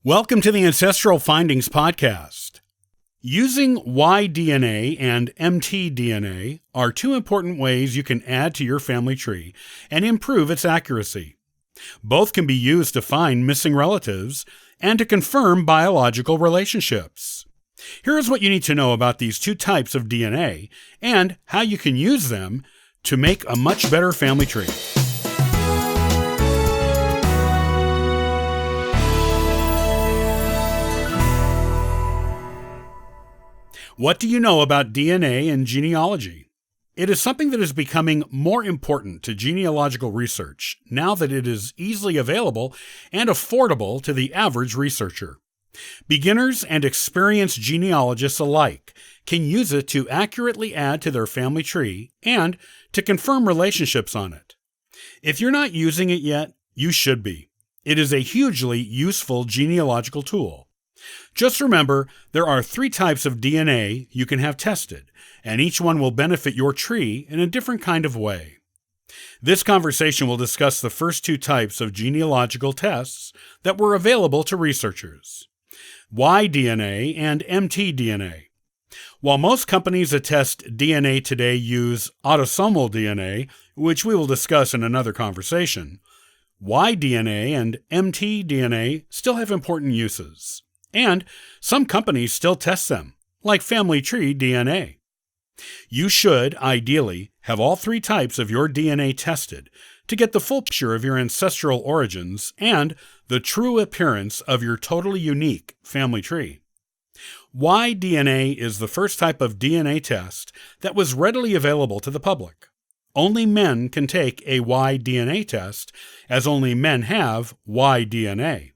Welcome to the Ancestral Findings Podcast. Using Y-DNA and mtDNA are two important ways you can add to your family tree and improve its accuracy. Both can be used to find missing relatives and to confirm biological relationships. Here is what you need to know about these two types of DNA and how you can use them to make a much better family tree. What do you know about DNA and genealogy? It is something that is becoming more important to genealogical research now that it is easily available and affordable to the average researcher. Beginners and experienced genealogists alike can use it to accurately add to their family tree and to confirm relationships on it. If you're not using it yet, you should be. It is a hugely useful genealogical tool. Just remember, there are 3 types of DNA you can have tested, and each one will benefit your tree in a different kind of way. This conversation will discuss the first 2 types of genealogical tests that were available to researchers: Y-DNA and mtDNA. While most companies that test DNA today use autosomal DNA, which we will discuss in another conversation, Y-DNA and mtDNA still have important uses. And some companies still test them, like family tree DNA. You should, ideally, have all 3 types of your DNA tested to get the full picture of your ancestral origins and the true appearance of your totally unique family tree. Y-DNA is the first type of DNA test that was readily available to the public. Only men can take a Y-DNA test, as only men have Y-DNA.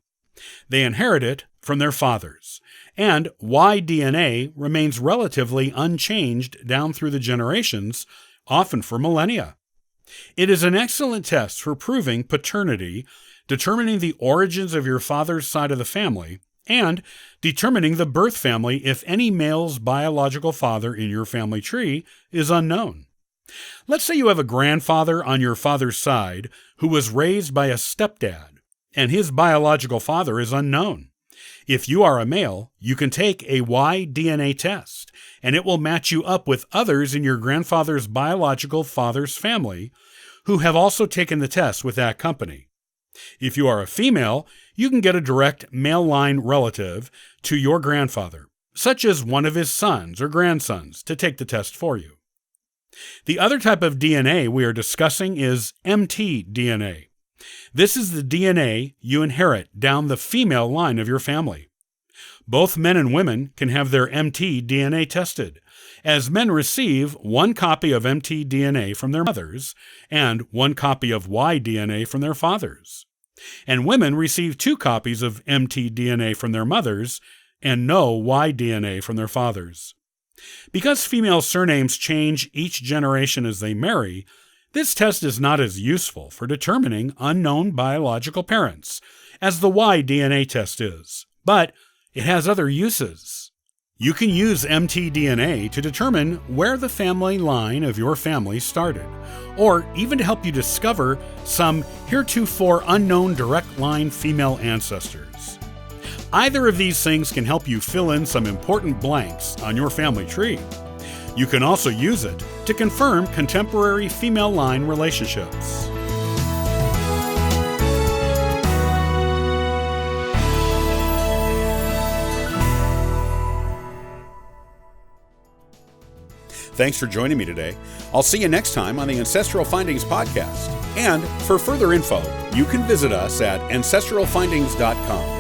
They inherit it from their fathers, and Y-DNA remains relatively unchanged down through the generations, often for millennia. It is an excellent test for proving paternity, determining the origins of your father's side of the family, and determining the birth family if any male's biological father in your family tree is unknown. Let's say you have a grandfather on your father's side who was raised by a stepdad, and his biological father is unknown. If you are a male, you can take a Y-DNA test, and it will match you up with others in your grandfather's biological father's family who have also taken the test with that company. If you are a female, you can get a direct male line relative to your grandfather, such as one of his sons or grandsons, to take the test for you. The other type of DNA we are discussing is mtDNA. This is the DNA you inherit down the female line of your family. Both men and women can have their mtDNA tested, as men receive 1 copy of mtDNA from their mothers and 1 copy of Y-DNA from their fathers. And women receive 2 copies of mtDNA from their mothers and no Y-DNA from their fathers. Because female surnames change each generation as they marry, this test is not as useful for determining unknown biological parents as the Y-DNA test is, but it has other uses. You can use mtDNA to determine where the family line of your family started, or even to help you discover some heretofore unknown direct line female ancestors. Either of these things can help you fill in some important blanks on your family tree. You can also use it to confirm contemporary female line relationships. Thanks for joining me today. I'll see you next time on the Ancestral Findings Podcast. And for further info, you can visit us at ancestralfindings.com.